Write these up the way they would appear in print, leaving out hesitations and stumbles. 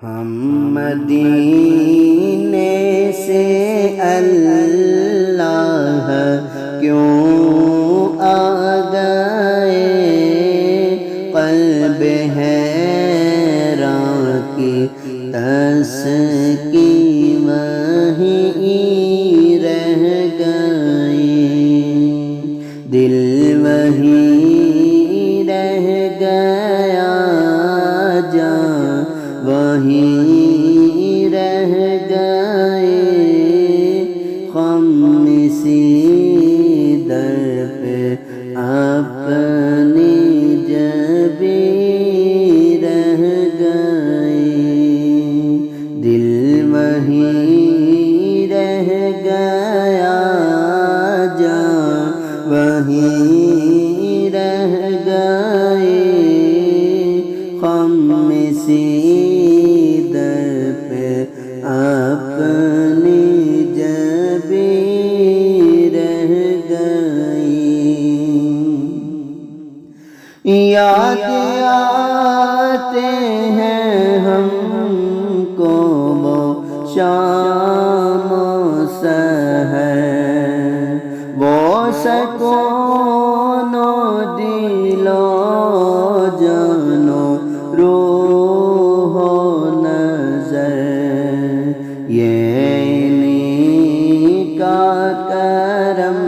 ہم مدینے سے اللہ کیوں آ گئے، قلب حیران کی تسکین وہیں رہ گئی، دل وہیں رہ گیا، جان وہیں رہ گئے، خم اسی در پہ اپنی جبیں رہ گئے، دل وہیں رہ گیا، جان وہیں رہ گئے، خم اسی در پہ اپنی جبیں رہ گئی، یاد آتے ہیں ہم کو وہ شام و سحر، وہ سکون و دل و جان و روح و نظر، یہ انہی کا کرم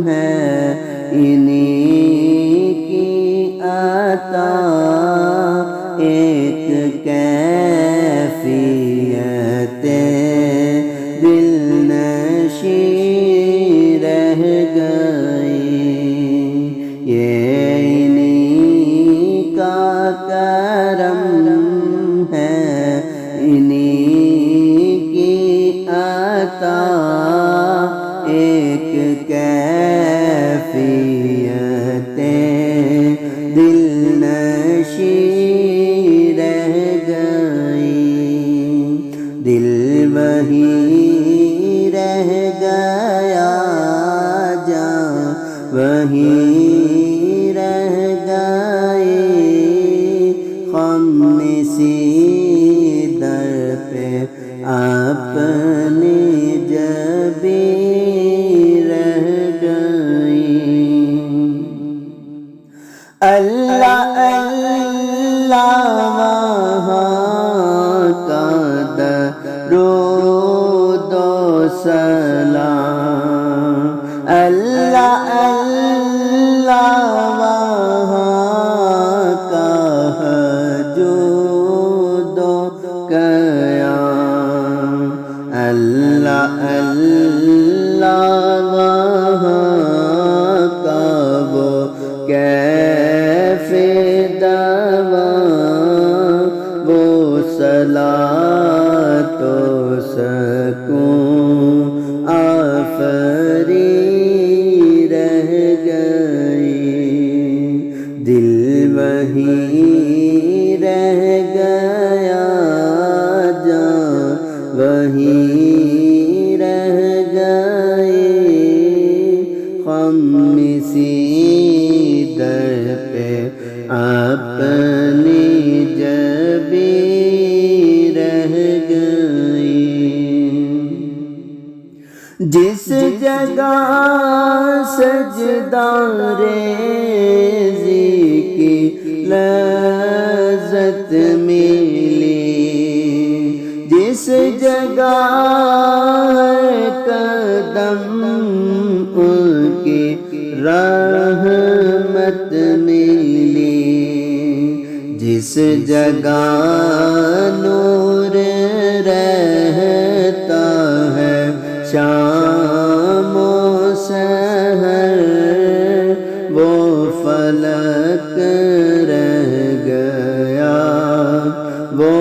ہے، انہی کی عطا، ایک کیفیت دل نشیں رہ گئی، یہ انہی کا کرم ہے، انہی کی عطا، ایک کیفیت دل نشیں رہ گئی، دل وہیں رہ گیا، جان وہیں رہ گئے، خم اسی در پہ اپنی جبیں رہ گئی، اللہ اللہ وہاں کا درود و سلام، اللہ اللہ وہاں کا حمد و قیام، اللہ اللہ وہاں کا وہ کیف دوام، وہ صلاۃ و سکون آفری رہ گئی، دل وہیں رہ گیا، جان وہیں رہ گئے، خم اسی در پہ اپنی جبیں رہ گئی، جس جگہ سجدہ ریزی کی لذت ملی، جس جگہ قدم ان کی رحمت ملی، جس جگہ نور رہتا ہے شام و سحر، وہ فلک رہ گیا، وہ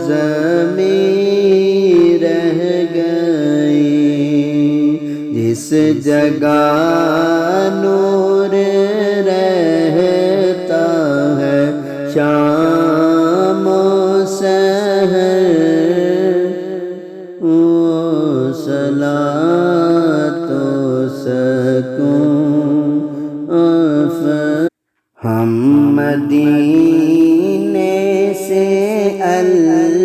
زمین رہ گئی، جس جگہ نور رہتا ہے شام و سحر، صلاۃ و سکون ہم مدینے سے اللہ